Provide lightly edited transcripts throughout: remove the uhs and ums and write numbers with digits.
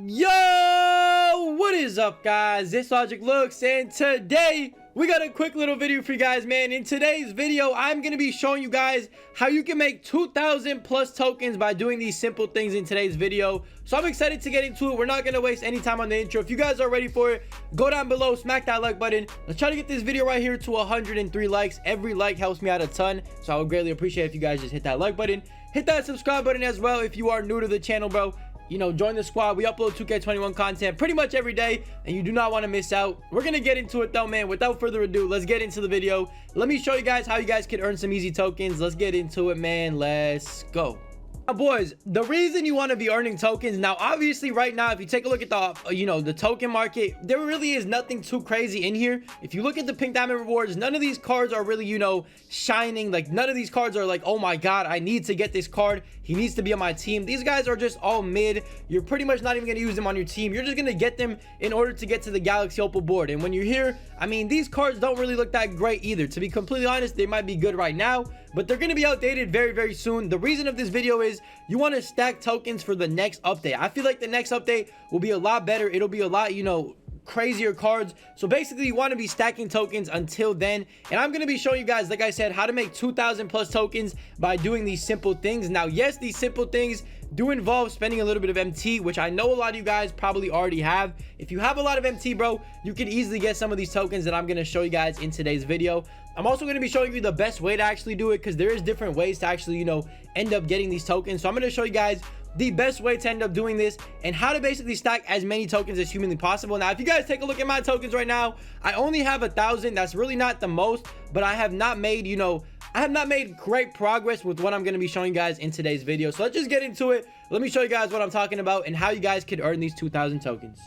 Yo, what is up, guys? This Logic Looks, and today we got a quick little video for you guys, man. In today's video, I'm gonna be showing you guys how you can make 2,000 plus tokens by doing these simple things in today's video. So I'm excited to get into it. We're not gonna waste any time on the intro. If you guys are ready for it, go down below, smack that like button. Let's try to get this video right here to 103 likes. Every like helps me out a ton, so I would greatly appreciate if you guys just hit that like button, hit that subscribe button as well. If you are new to the channel, bro, you know, join the squad. We upload 2K21 content pretty much every day, and you do not want to miss out. We're gonna get into it though, man. Without further ado, let's get into the video. Let me show you guys how you guys can earn some easy tokens. Let's get into it, man. Let's go. Now, boys, the reason you want to be earning tokens now, obviously right now, if you take a look at the the token market, there really is nothing too crazy in here. If you look at the pink diamond rewards, none of these cards are really, you know, shining. Like, none of these cards are like, oh my god, I need to get this card, he needs to be on my team. These guys are just all mid. You're pretty much not even going to use them on your team. You're just going to get them in order to get to the Galaxy Opal board. And when you're here, I mean, these cards don't really look that great either. To be completely honest, they might be good right now, but they're going to be outdated very, very soon. The reason of this video is you want to stack tokens for the next update. I feel like the next update will be a lot better. It'll be a lot, you know, crazier cards. So basically, you want to be stacking tokens until then. And I'm going to be showing you guys, like I said, how to make 2,000 plus tokens by doing these simple things. Now, yes, these simple things do involve spending a little bit of MT, which I know a lot of you guys probably already have. If you have a lot of MT, bro, you can easily get some of these tokens that I'm going to show you guys in today's video. I'm also going to be showing you the best way to actually do it, because there is different ways to actually, you know, end up getting these tokens. So I'm going to show you guys the best way to end up doing this and how to basically stack as many tokens as humanly possible. Now, if you guys take a look at my tokens right now, I only have 1,000. That's really not the most, but I have not made, you know, I have not made great progress with what I'm going to be showing you guys in today's video. So let's just get into it. Let me show you guys what I'm talking about and how you guys could earn these 2,000 tokens.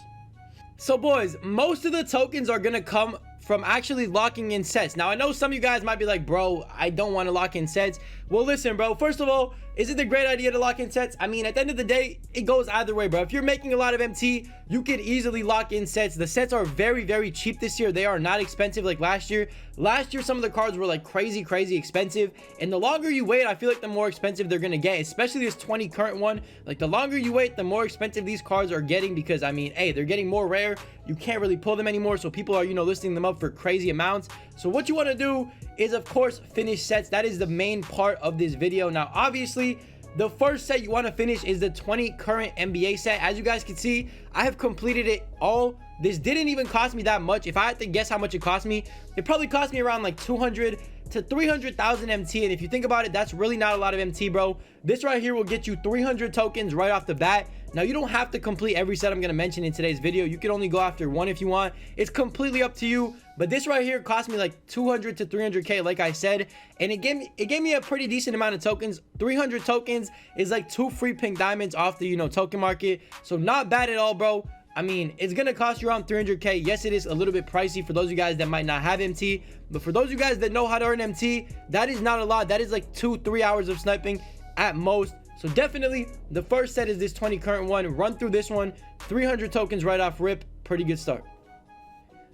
So boys, most of the tokens are going to come from actually locking in sets. Now, I know some of you guys might be like, bro, I don't want to lock in sets. Well, listen, bro, first of all, is it a great idea to lock in sets? I mean, at the end of the day, it goes either way, bro. If you're making a lot of MT, you can easily lock in sets. The sets are very, very cheap this year. They are not expensive like last year. Last year, some of the cards were like crazy expensive. And the longer you wait, I feel like the more expensive they're going to get, especially this 20 current one. Like, the longer you wait, the more expensive these cards are getting, because, I mean, hey, they're getting more rare. You can't really pull them anymore. So people are, you know, listing them up for crazy amounts. So what you want to do is, of course, finish sets. That is the main part of this video. Now, obviously, the first set you want to finish is the 20 current NBA set. As you guys can see, I have completed it all. This didn't even cost me that much. If I had to guess how much it cost me, it probably cost me around like 200 to 300,000 MT. And if you think about it, that's really not a lot of MT, bro. This right here will get you 300 tokens right off the bat. Now, you don't have to complete every set I'm going to mention in today's video. You can only go after one if you want. It's completely up to you. But this right here cost me like 200 to 300k, like I said, and it gave me a pretty decent amount of tokens. 300 tokens is like 2 free pink diamonds off the, you know, token market. So not bad at all, bro. I mean, it's gonna cost you around 300k. Yes, it is a little bit pricey for those of you guys that might not have MT, but for those of you guys that know how to earn MT, that is not a lot. That is like 2-3 hours of sniping at most. So definitely the first set is this 20 current one. Run through this one, 300 tokens right off rip. Pretty good start.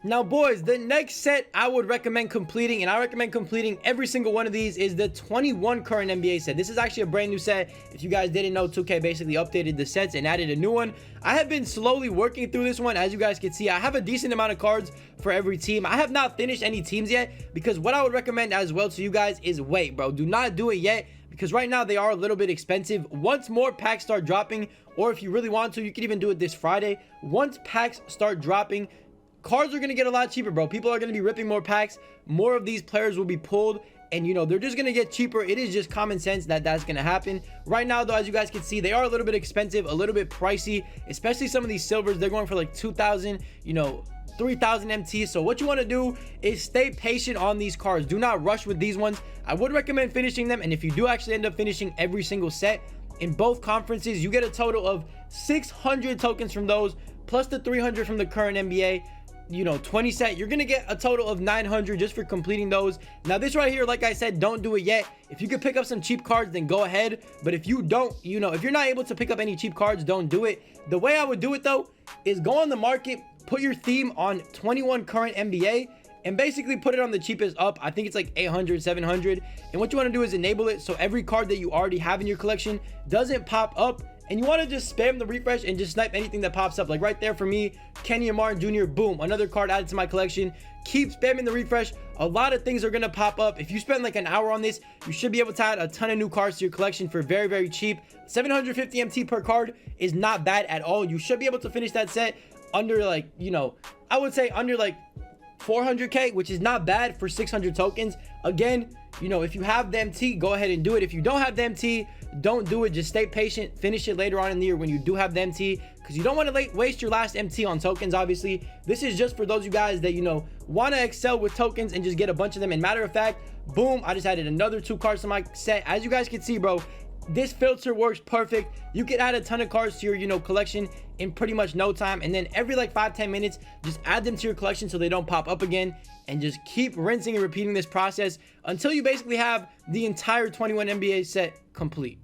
Now, boys, the next set I would recommend completing, and I recommend completing every single one of these, is the 21 current NBA set. This is actually a brand new set. If you guys didn't know, 2K basically updated the sets and added a new one. I have been slowly working through this one. As you guys can see, I have a decent amount of cards for every team. I have not finished any teams yet, because what I would recommend as well to you guys is wait, bro. Do not do it yet, because right now they are a little bit expensive. Once more packs start dropping, or if you really want to, you can even do it this Friday. Once packs start dropping, cards are going to get a lot cheaper, bro. People are going to be ripping more packs. More of these players will be pulled, and, you know, they're just going to get cheaper. It is just common sense that that's going to happen. Right now, though, as you guys can see, they are a little bit expensive, a little bit pricey, especially some of these silvers. They're going for like 2,000, you know, 3,000 MT. So what you want to do is stay patient on these cards. Do not rush with these ones. I would recommend finishing them, and if you do actually end up finishing every single set in both conferences, you get a total of 600 tokens from those, plus the 300 from the current NBA, you know, 20 set. You're gonna get a total of 900 just for completing those. Now, this right here, like I said, don't do it yet. If you could pick up some cheap cards, then go ahead. But if you don't, you know, if you're not able to pick up any cheap cards, don't do it. The way I would do it, though, is go on the market, put your theme on 21 current NBA, and basically put it on the cheapest up. I think it's like 800, 700. And what you want to do is enable it so every card that you already have in your collection doesn't pop up and you want to just spam the refresh and just snipe anything that pops up. Like right there for me, Kenyon Martin Jr., boom, another card added to my collection. Keep spamming the refresh. A lot of things are going to pop up. If you spend like an hour on this, you should be able to add a ton of new cards to your collection for very, very cheap. 750 MT per card is not bad at all. You should be able to finish that set under like, you know, I would say under like 400k, which is not bad for 600 tokens. Again, you know, if you have the MT, go ahead and do it. If you don't have the MT, don't do it. Just stay patient, finish it later on in the year when you do have the MT, because you don't want to waste your last MT on tokens. Obviously, this is just for those of you guys that, you know, want to excel with tokens and just get a bunch of them. And matter of fact, boom, I just added another 2 cards to my set. As you guys can see, bro, this filter works perfect. You can add a ton of cards to your, you know, collection in pretty much no time, and then every like 5-10 minutes just add them to your collection so they don't pop up again, and just keep rinsing and repeating this process until you basically have the entire 21 NBA set complete.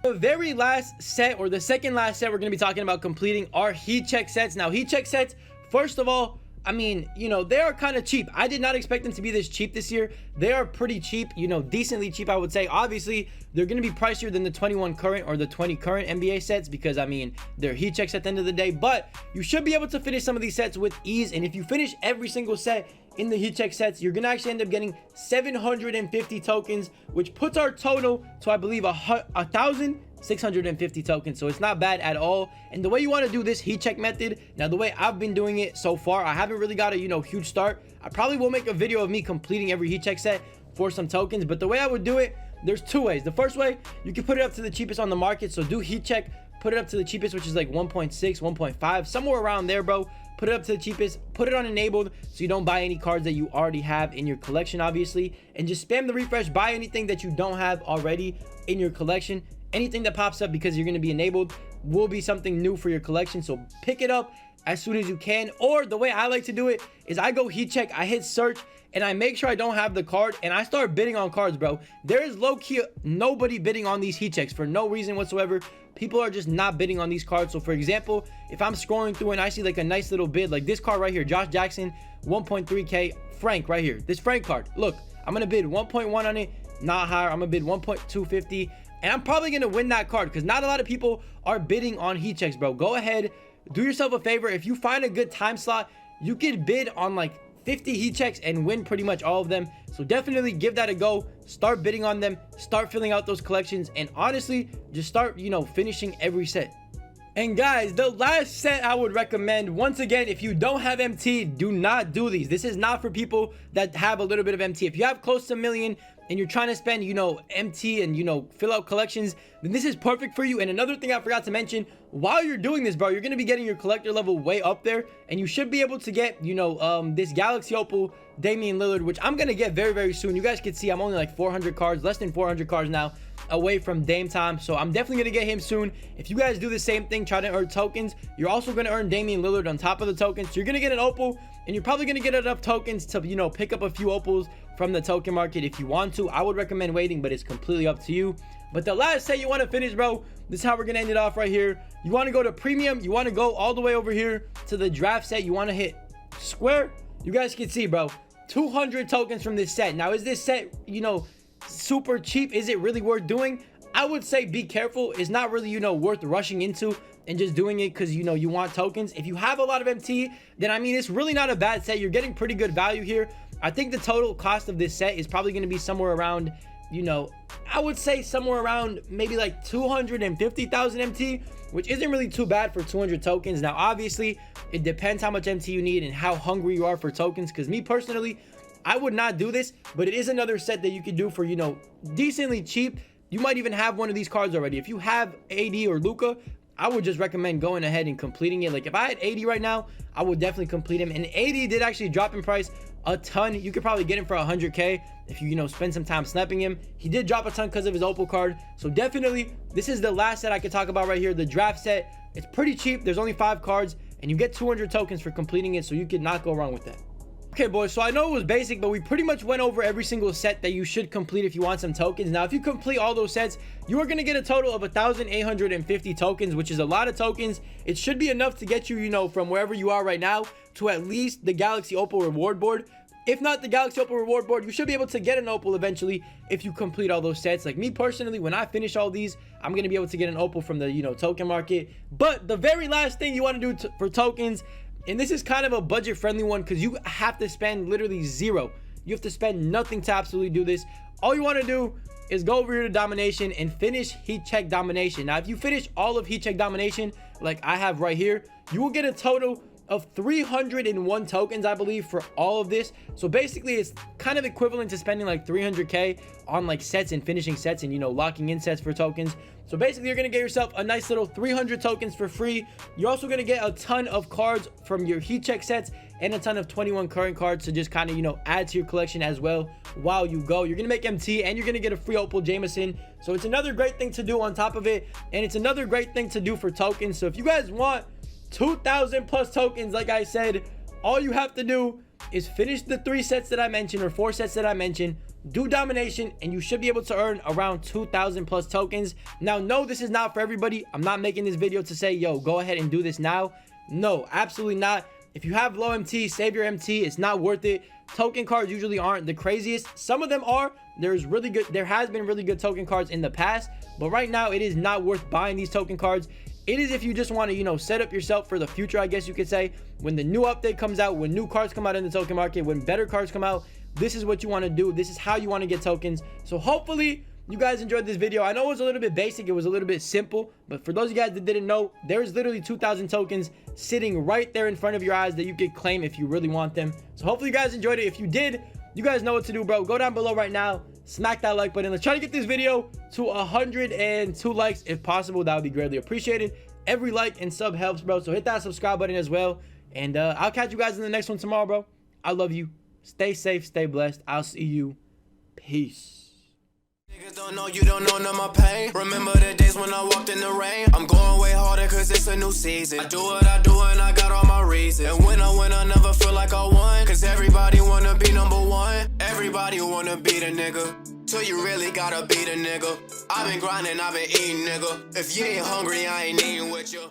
The very last set, or the second last set we're going to be talking about completing, are heat check sets. Now, heat check sets, first of all, I mean, you know, they are kind of cheap. I did not expect them to be this cheap this year. They are pretty cheap, you know, decently cheap, I would say. Obviously, they're going to be pricier than the 21 current or the 20 current NBA sets, because, I mean, they're heat checks at the end of the day. But you should be able to finish some of these sets with ease. And if you finish every single set in the heat check sets, you're going to actually end up getting 750 tokens, which puts our total to, I believe, 1,650 tokens. So it's not bad at all. And the way you want to do this heat check method, now the way I've been doing it so far, I haven't really got a, you know, huge start. I probably will make a video of me completing every heat check set for some tokens, but the way I would do it, there's 2 ways. The first way, you can put it up to the cheapest on the market. So do heat check, put it up to the cheapest, which is like 1.6, 1.5, somewhere around there, bro. Put it up to the cheapest, put it on enabled so you don't buy any cards that you already have in your collection, obviously, and just spam the refresh. Buy anything that you don't have already in your collection. Anything that pops up because you're going to be enabled will be something new for your collection, so pick it up as soon as you can. Or the way I like to do it is I go heat check, I hit search, and I make sure I don't have the card, and I start bidding on cards, bro. There is low-key nobody bidding on these heat checks for no reason whatsoever. People are just not bidding on these cards. So for example, if I'm scrolling through and I see like a nice little bid, like this card right here, Josh Jackson, 1.3k, Frank right here, this Frank card, look, I'm gonna bid 1.1 on it, not higher. I'm gonna bid 1.250, and I'm probably gonna win that card because not a lot of people are bidding on heat checks, bro. Go ahead, do yourself a favor. If you find a good time slot, you could bid on like 50 heat checks and win pretty much all of them. So definitely give that a go. Start bidding on them, start filling out those collections, and honestly, just start, you know, finishing every set. And guys, the last set I would recommend, once again, if you don't have MT, do not do these. This is not for people that have a little bit of MT. If you have close to 1 million and you're trying to spend, you know, MT and, you know, fill out collections, then this is perfect for you. And another thing I forgot to mention, while you're doing this, bro, you're going to be getting your collector level way up there, and you should be able to get, you know, this Galaxy Opal Damian Lillard, which I'm going to get very, very soon. You guys can see I'm only like 400 cards, less than 400 cards now away from Dame time, so I'm definitely going to get him soon. If you guys do the same thing, try to earn tokens, you're also going to earn Damian Lillard on top of the tokens. So you're going to get an Opal, and you're probably going to get enough tokens to, you know, pick up a few Opals from the token market if you want to. I would recommend waiting, but it's completely up to you. But the last set you want to finish, bro, this is how we're going to end it off right here. You want to go to premium, you want to go all the way over here to the draft set, you want to hit square. You guys can see, bro, 200 tokens from this set. Now, is this set, you know, super cheap? Is it really worth doing? I would say be careful. It's not really, you know, worth rushing into and just doing it because, you know, you want tokens. If you have a lot of MT, then I mean, it's really not a bad set. You're getting pretty good value here. I think the total cost of this set is probably going to be somewhere around, you know, I would say somewhere around maybe like 250,000 MT, which isn't really too bad for 200 tokens. Now, obviously, it depends how much MT you need and how hungry you are for tokens, because me personally, I would not do this, but it is another set that you could do for, you know, decently cheap. You might even have one of these cards already. If you have AD or Luka, I would just recommend going ahead and completing it. Like if I had 80 right now, I would definitely complete him. And 80 did actually drop in price a ton. You could probably get him for 100k if you know, spend some time sniping him. He did drop a ton because of his Opal card. So definitely, this is the last set I could talk about right here. The draft set, it's pretty cheap. There's only 5 cards and you get 200 tokens for completing it. So you could not go wrong with that. Okay, boys, so I know it was basic, but we pretty much went over every single set that you should complete if you want some tokens. Now, if you complete all those sets, you are going to get a total of 1,850 tokens, which is a lot of tokens. It should be enough to get you, you know, from wherever you are right now to at least the Galaxy Opal reward board. If not the Galaxy Opal reward board, you should be able to get an Opal eventually if you complete all those sets. Like me personally, when I finish all these, I'm going to be able to get an Opal from the, token market. But the very last thing you want to do for tokens, and this is kind of a budget friendly one because you have to spend literally zero. You have to spend nothing to absolutely do this. All you want to do is go over here to domination and finish heat check domination. Now, if you finish all of heat check domination, like I have right here, you will get a total of 301 tokens, I believe, for all of this. So basically it's kind of equivalent to spending like 300k on like sets and finishing sets and locking in sets for tokens. So basically you're gonna get yourself a nice little 300 tokens for free. You're also gonna get a ton of cards from your heat check sets and a ton of 21 current cards to just kind of add to your collection as well while you go. You're gonna make MT and you're gonna get a free Opal Jameson. So it's another great thing to do on top of it, and it's another great thing to do for tokens. So if you guys want 2,000 plus tokens, like I said, all you have to do is finish the 3 sets that I mentioned, or 4 sets that I mentioned, do domination, and you should be able to earn around 2,000 plus tokens. Now, no, this is not for everybody. I'm not making this video to say, yo, go ahead and do this now. No, absolutely not. If you have low MT, save your MT. It's not worth it. Token cards usually aren't the craziest. Some of them are. There has been really good token cards in the past, but right now it is not worth buying these token cards. It is if you just want to, set up yourself for the future, I guess you could say. When the new update comes out, when new cards come out in the token market, when better cards come out, this is what you want to do. This is how you want to get tokens. So hopefully you guys enjoyed this video. I know it was a little bit basic. It was a little bit simple. But for those of you guys that didn't know, there's literally 2,000 tokens sitting right there in front of your eyes that you could claim if you really want them. So hopefully you guys enjoyed it. If you did, you guys know what to do, bro. Go down below right now. Smack that like button. Let's try to get this video to 102 likes if possible. That would be greatly appreciated. Every like and sub helps, bro. So hit that subscribe button as well. And I'll catch you guys in the next one tomorrow, bro. I love you. Stay safe, stay blessed. I'll see you. Peace. Niggas don't know, you don't know my pain. Remember the days when I walked in the rain. I'm going way harder cause it's a new season. I do what I do and I got all my reasons. And when I win, I never feel like I won. Cause everybody wanna be number one. Everybody wanna be the nigga. Till you really gotta be the nigga. I've been grinding, I've been eating, nigga. If you ain't hungry, I ain't eating with you.